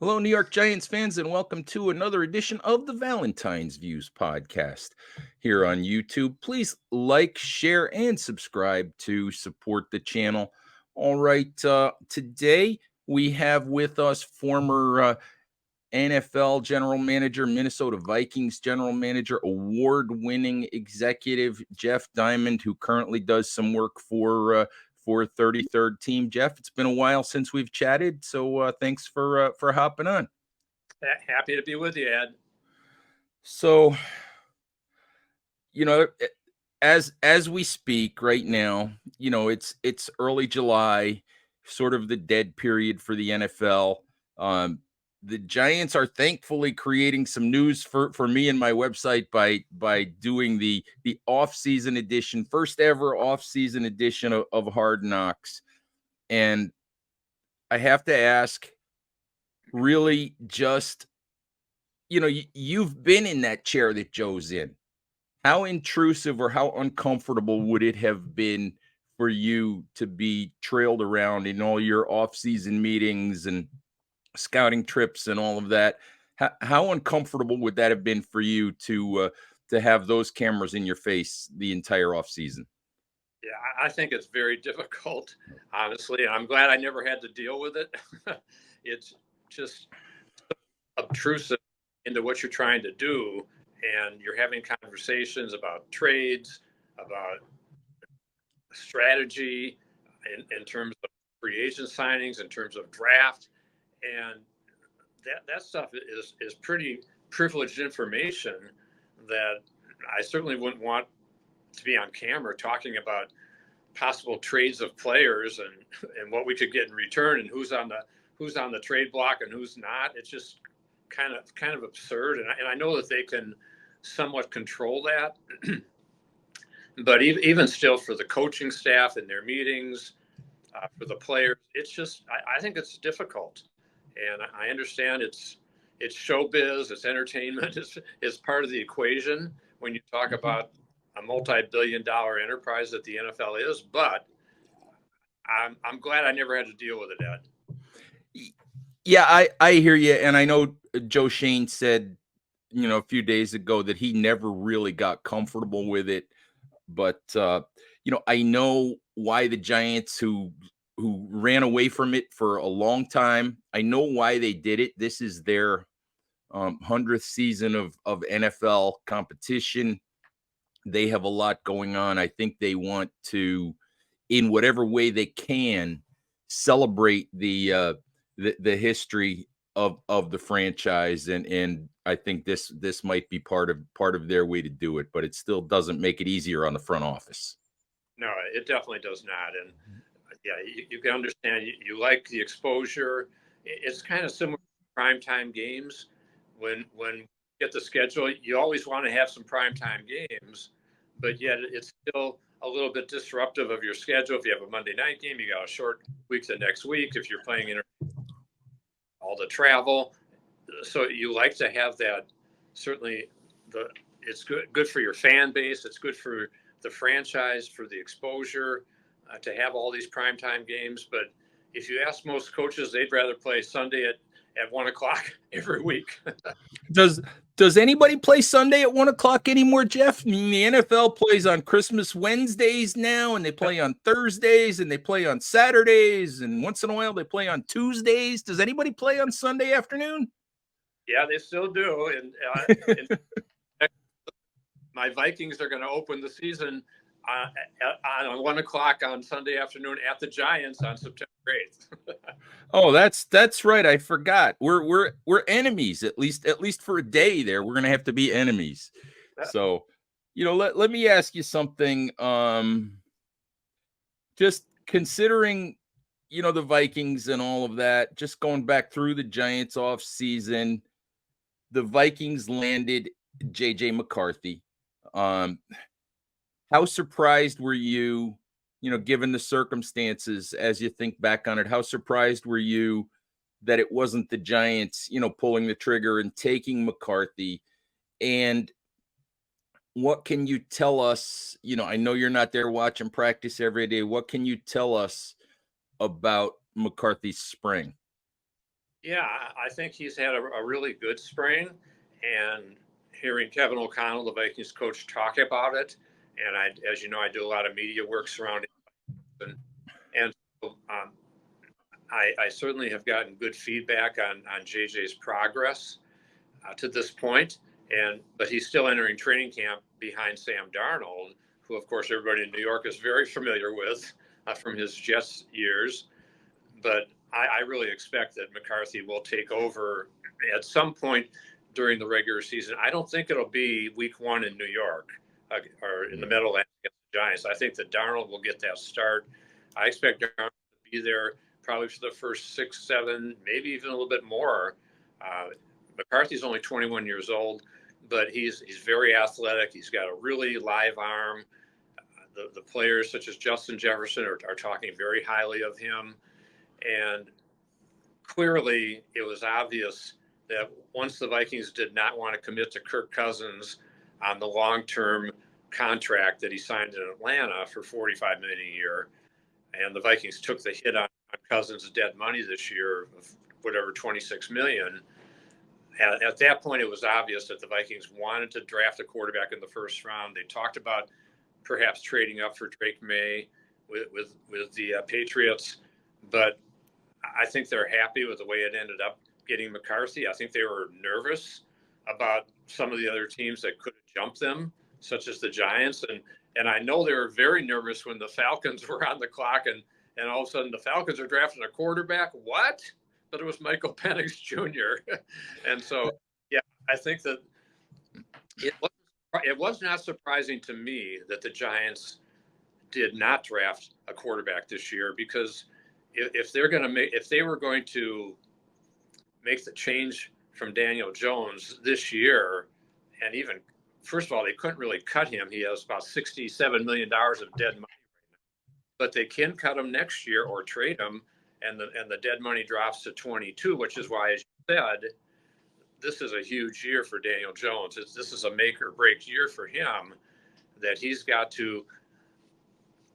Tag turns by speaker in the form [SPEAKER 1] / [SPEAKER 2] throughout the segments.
[SPEAKER 1] Hello, New York Giants fans, and welcome to another edition of the Valentine's Views podcast here on YouTube. Please like, share, and subscribe to support the channel. All right, today we have with us former NFL general manager, Minnesota Vikings general manager, award winning executive Jeff Diamond, who currently does some work for 33rd Team. Jeff, it's been a while since we've chatted, so thanks for hopping on.
[SPEAKER 2] Happy to be with you, Ed.
[SPEAKER 1] So, you know, as we speak right now, it's early July, sort of the dead period for the NFL. Um, the Giants are thankfully creating some news for me and my website by doing the off-season edition, first ever off-season edition of Hard Knocks. And I have to ask, really, just you've been in that chair that Joe's in. How intrusive or how uncomfortable would it have been for you to be trailed around in all your off-season meetings and scouting trips and all of that? How uncomfortable would that have been for you to have those cameras in your face the entire off-season?
[SPEAKER 2] Yeah, I think it's very difficult, honestly. I'm glad I never had to deal with it. It's just obtrusive into what you're trying to do, and you're having conversations about trades, about strategy, in terms of free agent signings, in terms of draft, and that stuff is pretty privileged information that I certainly wouldn't want to be on camera talking about possible trades of players and what we could get in return and who's on the trade block and who's not. It's just kind of absurd, and I know that they can somewhat control that, but even still, for the coaching staff in their meetings, for the players, it's just I think it's difficult, and I understand it's showbiz, it's entertainment, it's part of the equation when you talk about a multi-billion-dollar enterprise that the NFL is. But I'm glad I never had to deal with it, Ed.
[SPEAKER 1] Yeah, I hear you, and I know Joe Shane said, a few days ago that he never really got comfortable with it. But I know why the Giants, who ran away from it for a long time, I know why they did it. This is their 100th season of NFL competition. They have a lot going on. I think they want to, in whatever way they can, celebrate the history of the franchise, and I think this might be part of their way to do it, but it still doesn't make it easier on the front office.
[SPEAKER 2] No, it definitely does not. And yeah, you can understand. You like the exposure. It's kind of similar to primetime games. When you get the schedule, you always want to have some primetime games, but yet it's still a little bit disruptive of your schedule. If you have a Monday night game, you got a short week the next week. If you're playing all the travel, so you like to have that. Certainly, it's good for your fan base. It's good for the franchise, for the exposure, to have all these primetime games. But if you ask most coaches, they'd rather play Sunday at 1 o'clock every week.
[SPEAKER 1] Does anybody play Sunday at 1 o'clock anymore, Jeff? I mean, the NFL plays on Christmas Wednesdays now, and they play on Thursdays, and they play on Saturdays, and once in a while they play on Tuesdays. Does anybody play on Sunday afternoon?
[SPEAKER 2] Yeah, they still do. And my Vikings are going to open the season on 1 o'clock on Sunday afternoon at the Giants on September 8th.
[SPEAKER 1] Oh, that's right. I forgot. We're enemies, at least for a day there. We're gonna have to be enemies. So, let me ask you something. Just considering, the Vikings and all of that, just going back through the Giants off season, the Vikings landed JJ McCarthy. Um, how surprised were you, given the circumstances as you think back on it? How surprised were you that it wasn't the Giants, pulling the trigger and taking McCarthy? And what can you tell us? I know you're not there watching practice every day. What can you tell us about McCarthy's spring?
[SPEAKER 2] Yeah, I think he's had a really good spring, and hearing Kevin O'Connell, the Vikings coach, talk about it, and as you know, I do a lot of media work surrounding it, and so, I certainly have gotten good feedback on JJ's progress to this point, but he's still entering training camp behind Sam Darnold, who, of course, everybody in New York is very familiar with from his Jets years. But I really expect that McCarthy will take over at some point during the regular season. I don't think it'll be week one in New York or in the
[SPEAKER 1] Yeah.
[SPEAKER 2] Meadowlands against the Giants. I think that Darnold will get that start. I expect Darnold to be there probably for the first 6, 7, maybe even a little bit more. Uh, McCarthy's only 21 years old, but he's very athletic. He's got a really live arm. The players such as Justin Jefferson are talking very highly of him. And clearly, it was obvious that once the Vikings did not want to commit to Kirk Cousins on the long-term contract that he signed in Atlanta for $45 million a year, and the Vikings took the hit on Cousins' dead money this year of whatever 26 million. At that point, it was obvious that the Vikings wanted to draft a quarterback in the first round. They talked about perhaps trading up for Drake May with the Patriots, but I think they're happy with the way it ended up getting McCarthy. I think they were nervous about some of the other teams that could have jumped them, such as the Giants. And I know they were very nervous when the Falcons were on the clock and all of a sudden the Falcons are drafting a quarterback. What? But it was Michael Penix Jr. And so, yeah, I think that it was, it was not surprising to me that the Giants did not draft a quarterback this year because if they're going to make if they were going to make the change from Daniel Jones this year, and even first of all, they couldn't really cut him. He has about $67 million of dead money, but they can cut him next year or trade him, and the dead money drops to 22, which is why, as you said, this is a huge year for Daniel Jones. This is a make or break year for him that he's got to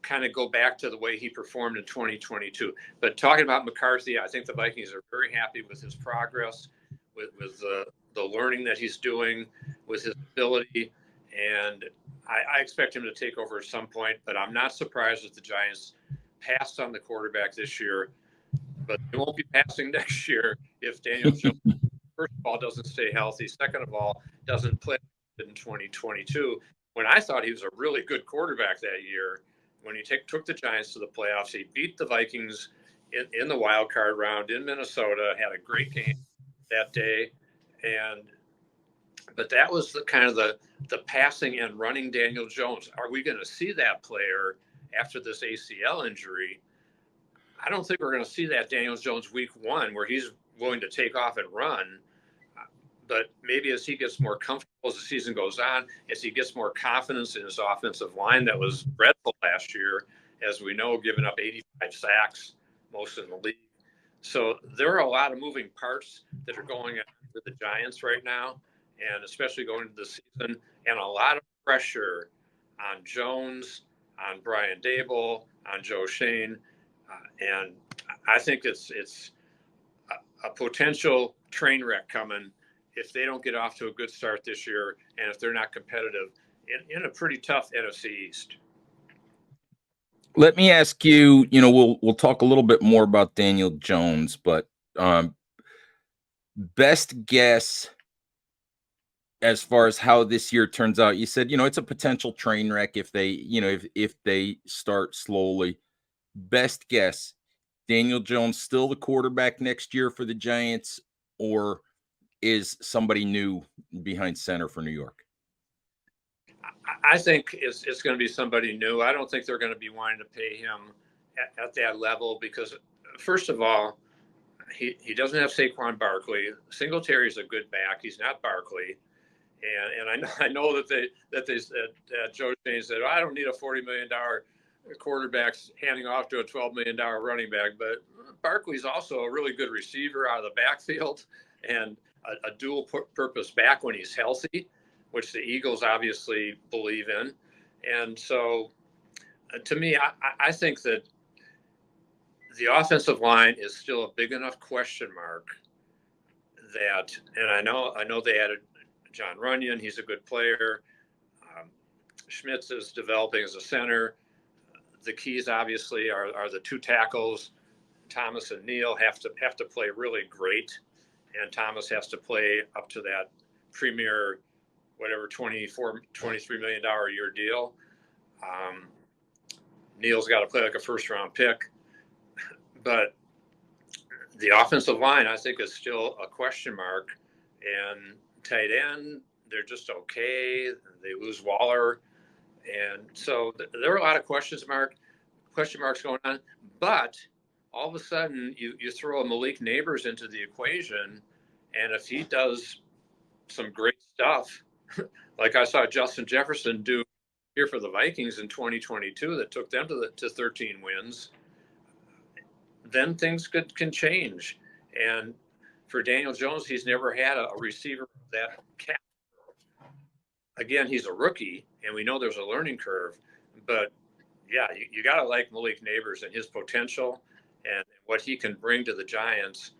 [SPEAKER 2] kind of go back to the way he performed in 2022. But talking about McCarthy, I think the Vikings are very happy with his progress, with the learning that he's doing, with his ability. And I expect him to take over at some point, but I'm not surprised that the Giants passed on the quarterback this year, but they won't be passing next year if Daniel Jones, first of all, doesn't stay healthy. Second of all, doesn't play in 2022, when I thought he was a really good quarterback that year. When he took the Giants to the playoffs, he beat the Vikings in the wild card round in Minnesota, had a great game that day. And but that was the kind of the passing and running Daniel Jones. Are we going to see that player after this ACL injury? I don't think we're going to see that Daniel Jones week one where he's willing to take off and run. But maybe as he gets more comfortable as the season goes on, as he gets more confidence in his offensive line that was dreadful last year, as we know, giving up 85 sacks, most in the league. So there are a lot of moving parts that are going on with the Giants right now, and especially going into the season, and a lot of pressure on Jones, on Brian Dable, on Joe Shane, and I think it's a potential train wreck coming if they don't get off to a good start this year and if they're not competitive in a pretty tough NFC East.
[SPEAKER 1] Let me ask you, we'll talk a little bit more about Daniel Jones, but um, best guess as far as how this year turns out. You said, it's a potential train wreck if they, if they start slowly. Best guess, Daniel Jones still the quarterback next year for the Giants, or is somebody new behind center for New York?
[SPEAKER 2] I think it's going to be somebody new. I don't think they're going to be wanting to pay him at that level because, first of all, he doesn't have Saquon Barkley. Singletary is a good back. He's not Barkley. And I know that they said Joe Shane said, I don't need a $40 million quarterback handing off to a $12 million running back, but Barkley's also a really good receiver out of the backfield and a dual purpose back when he's healthy, which the Eagles obviously believe in. And so, to me, I think that the offensive line is still a big enough question mark that, and I know they added John Runyon. He's a good player. Um, Schmitz is developing as a center. The keys obviously are the two tackles. Thomas and Neal have to play really great, and Thomas has to play up to that premier, whatever, $23 million a year deal. Um, Neal's got to play like a first round pick, but the offensive line I think is still a question mark, and tight end they're just okay. They lose Waller, and so there are a lot of question marks going on. But all of a sudden, you throw a Malik Neighbors into the equation, and if he does some great stuff, like I saw Justin Jefferson do here for the Vikings in 2022, that took them to 13 wins, then things can change. And for Daniel Jones, he's never had a receiver that cap. Again, he's a rookie, and we know there's a learning curve, but yeah, you got to like Malik Neighbors and his potential and what he can bring to the Giants.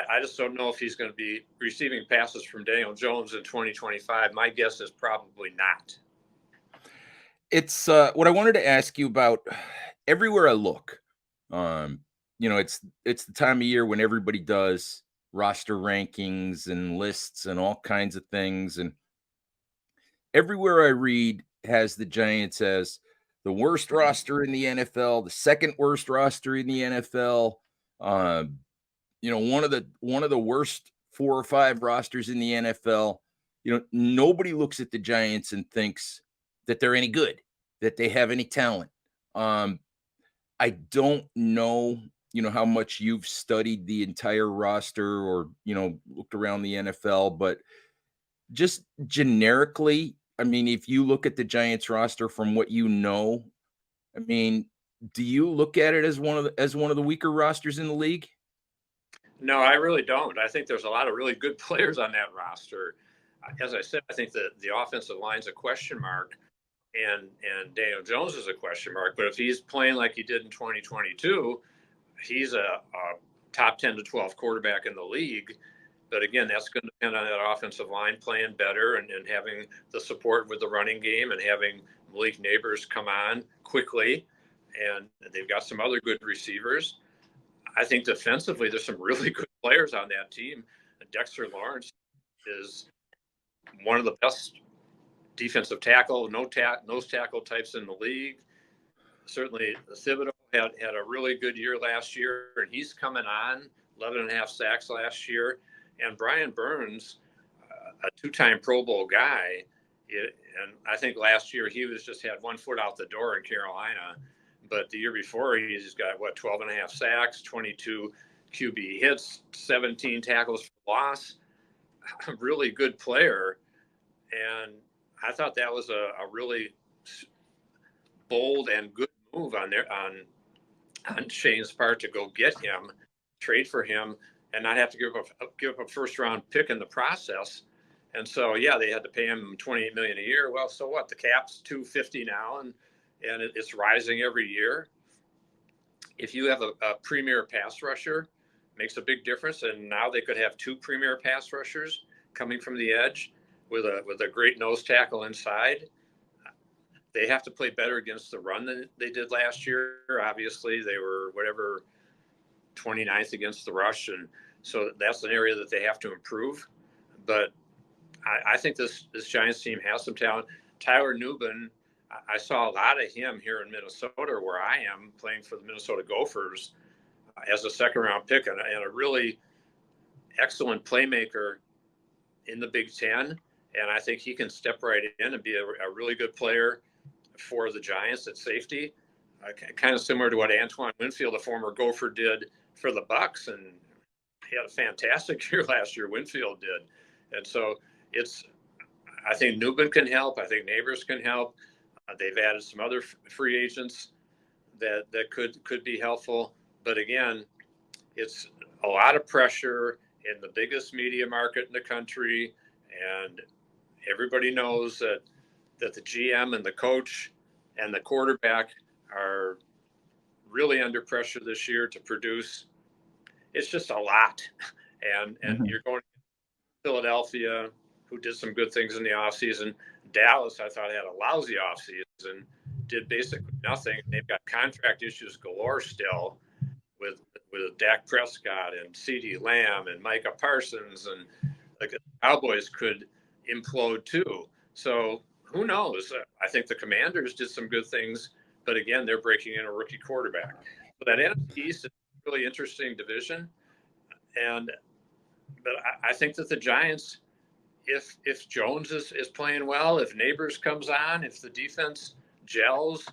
[SPEAKER 2] I just don't know if he's going to be receiving passes from Daniel Jones in 2025. My guess is probably not.
[SPEAKER 1] It's what I wanted to ask you about. Everywhere I look, um, it's the time of year when everybody does roster rankings and lists and all kinds of things, and everywhere I read has the Giants as the worst roster in the NFL, the second worst roster in the NFL. Um, one of the worst 4 or 5 rosters in the NFL. Nobody looks at the Giants and thinks that they're any good, that they have any talent. Um, I don't know, how much you've studied the entire roster or, looked around the NFL, but just generically, I mean, if you look at the Giants roster from what you know, I mean, do you look at it as one of the weaker rosters in the league?
[SPEAKER 2] No, I really don't. I think there's a lot of really good players on that roster. As I said, I think that the offensive line's a question mark, and Daniel Jones is a question mark. But if he's playing like he did in 2022, he's a top 10 to 12 quarterback in the league. But again, that's going to depend on that offensive line playing better and having the support with the running game and having Malik Neighbors come on quickly. And they've got some other good receivers. I think defensively, there's some really good players on that team. Dexter Lawrence is one of the best defensive tackle, nose tackle types in the league. Certainly, Thibodeau had a really good year last year, and he's coming on 11 and a half sacks last year. And Brian Burns, a two-time Pro Bowl guy, and I think last year he was just had one foot out the door in Carolina. But the year before, he's got, 12 and a half sacks, 22 QB hits, 17 tackles for loss. A really good player. And I thought that was a really bold and good move on Shane's part to go get him, trade for him, and not have to give up a first round pick in the process. And so, yeah, they had to pay him $28 million a year. Well, so what? The cap's $250 now, and it's rising every year. If you have a premier pass rusher, makes a big difference. And now they could have 2 premier pass rushers coming from the edge with a great nose tackle inside. They have to play better against the run than they did last year. Obviously, they were 29th against the rush, and so that's an area that they have to improve. But I think this Giants team has some talent. Tyler Nubin, I saw a lot of him here in Minnesota, where I am playing for the Minnesota Gophers as a second-round pick, and a really excellent playmaker in the Big Ten. And I think he can step right in and be a really good player for the Giants at safety, kind of similar to what Antoine Winfield, a former Gopher, did for the Bucks, and he had a fantastic year last year. Winfield did, and so I think Nubin can help. I think Neighbors can help. They've added some other free agents that could be helpful, but again, it's a lot of pressure in the biggest media market in the country, and everybody knows that the GM and the coach and the quarterback are really under pressure this year to produce. It's just a lot. and
[SPEAKER 1] Mhm.
[SPEAKER 2] you're going to Philadelphia, who did some good things in the offseason. Dallas, I thought, had a lousy offseason, did basically nothing. They've got contract issues galore still with Dak Prescott and CeeDee Lamb and Micah Parsons, and like the Cowboys could implode too. So who knows? I think the Commanders did some good things, but again, they're breaking in a rookie quarterback. So that NFC East is a really interesting division, and but I think that the Giants, if Jones is playing well, if Neighbors comes on, if the defense gels,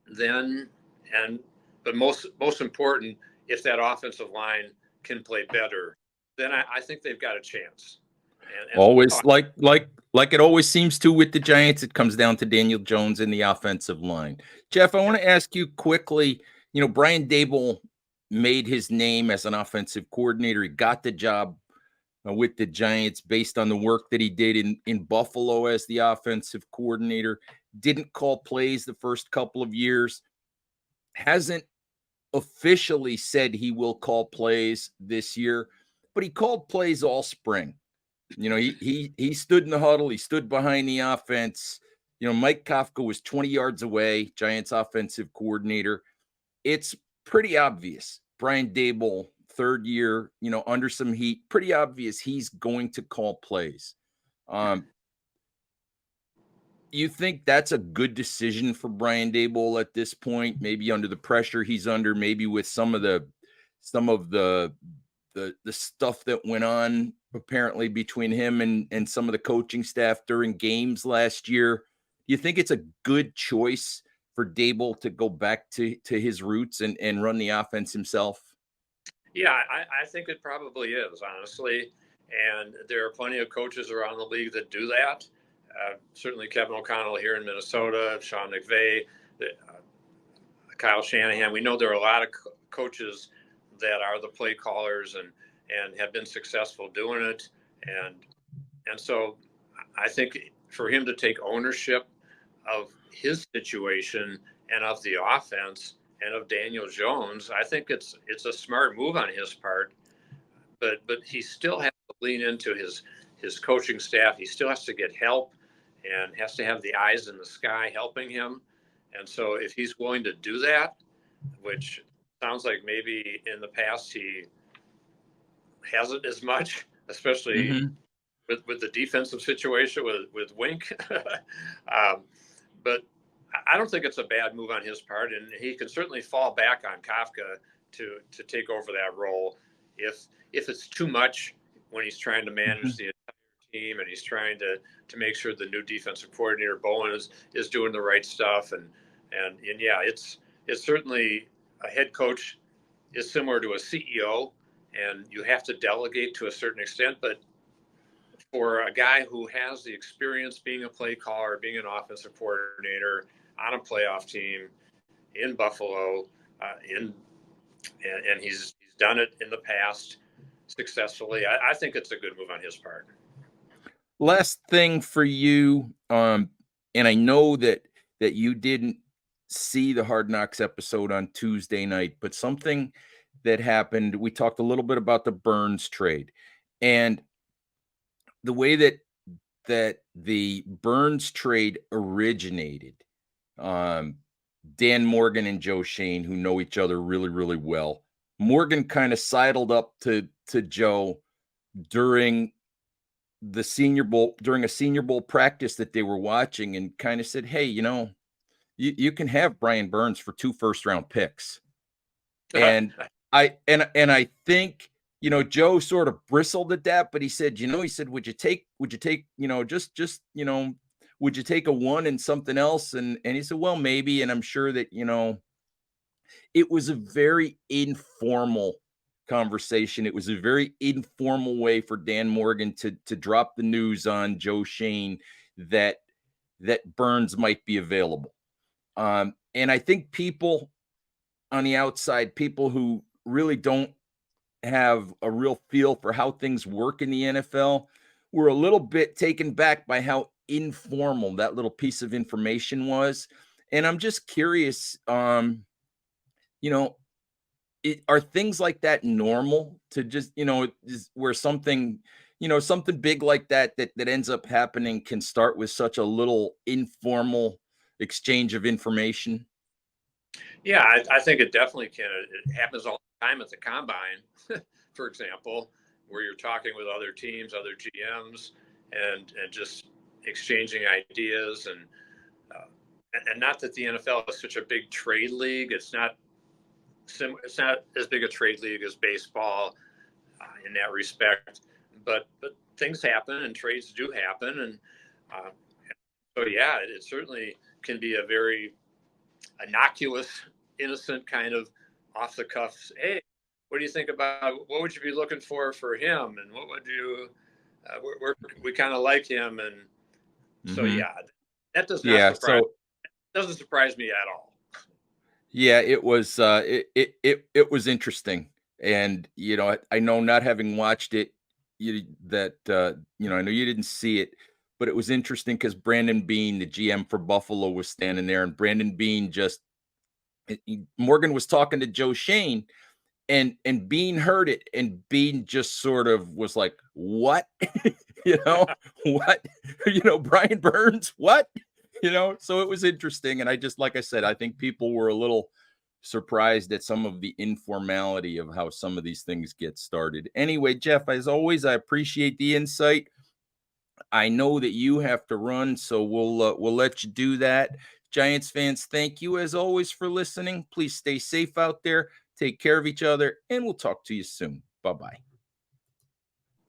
[SPEAKER 2] then and but most important, if that offensive line can play better, then I think they've got a chance. And
[SPEAKER 1] Always like it always seems to with the Giants, it comes down to Daniel Jones in the offensive line. Jeff, I
[SPEAKER 2] yeah,
[SPEAKER 1] want to ask you quickly, Brian Dable made his name as an offensive coordinator. He got the job with the Giants based on the work that he did in Buffalo as the offensive coordinator. Didn't call plays the first couple of years. Hasn't officially said he will call plays this year, but he called plays all spring. He stood in the huddle. He stood behind the offense. Mike Kafka was 20 yards away, Giants offensive coordinator. It's pretty obvious. Brian Dable, third year, under some heat, pretty obvious he's going to call plays. Um, you think that's a good decision for Brian Dable at this point? Maybe under the pressure he's under, maybe with some of the stuff that went on apparently between him and some of the coaching staff during games last year. Do you think it's a good choice for Dable to go back to his roots and run the offense himself?
[SPEAKER 2] yeah, I think it probably is, honestly. And there are plenty of coaches around the league that do that. Certainly, Kevin O'Connell here in Minnesota, Sean McVay, Kyle Shanahan. We know there are a lot of coaches that are the play callers and have been successful doing it. And so I think for him to take ownership of his situation and of the offense and of Daniel Jones, I think it's a smart move on his part. But he still has to lean into his coaching staff. He still has to get help and has to have the eyes in the sky helping him. And so if he's willing to do that, which sounds like maybe in the past he hasn't as much, especially
[SPEAKER 1] Mm-hmm.
[SPEAKER 2] with the defensive situation with Wink. But I don't think it's a bad move on his part, and he can certainly fall back on Kafka to take over that role if it's too much when he's trying to manage the entire team and he's trying to make sure the new defensive coordinator Bowen is doing the right stuff and yeah, it's certainly a head coach is similar to a CEO, and you have to delegate to a certain extent, but for a guy who has the experience being a play caller, being an offensive coordinator on a playoff team in Buffalo, and he's done it in the past successfully. I think it's a good move on his part.
[SPEAKER 1] Last thing for you, and I know that you didn't see the Hard Knocks episode on Tuesday night, but something that happened, we talked a little bit about the Burns trade and the way that the Burns trade originated. Um, Dan Morgan and Joe Shane, who know each other really, really well. Morgan kind of sidled up to Joe during during a Senior Bowl practice that they were watching and kind of said, "Hey, you can have Brian Burns for 2 first-round picks." And I think, Joe sort of bristled at that, but he said, he said, would you take, would you take a one and something else? And he said, well, maybe. And I'm sure that, it was a very informal conversation. It was a very informal way for Dan Morgan to drop the news on Joe Shane that Burns might be available. And I think people on the outside, people who really don't have a real feel for how things work in the NFL, were a little bit taken back by how informal that little piece of information was. And I'm just curious, you know, are things like that normal to just, is where something, something big like that ends up happening can start with such a little informal exchange of information?
[SPEAKER 2] Yeah, I think it definitely can. It happens all the time at the combine, for example, where you're talking with other teams, other GMs, and just exchanging ideas uh, and not that the NFL is such a big trade league. It's not as big a trade league as baseball in that respect, but things happen and trades do happen, and uh, so yeah, it certainly can be a very innocuous, innocent kind of off the cuff. Hey, what do you think about what would you be looking for him, and what would you? We kind of like him, and so
[SPEAKER 1] Hmm.
[SPEAKER 2] yeah, that does not
[SPEAKER 1] Yeah.
[SPEAKER 2] surprise.
[SPEAKER 1] So
[SPEAKER 2] Doesn't surprise me at all.
[SPEAKER 1] yeah, it was interesting. And I know, not having watched it, I know you didn't see it, but it was interesting because Brandon Bean, the GM for Buffalo, was standing there, and Brandon Bean just Morgan was talking to Joe Shane, and Bean heard it, and Bean just sort of was like, "What?" "What?" "Brian Burns, what?" So it was interesting, and I just, like I said, I think people were a little surprised at some of the informality of how some of these things get started. Anyway, Jeff, as always, I appreciate the insight. I know that you have to run, so we'll let you do that. Giants fans, thank you as always for listening. Please stay safe out there. Take care of each other, and we'll talk to you soon. Bye bye.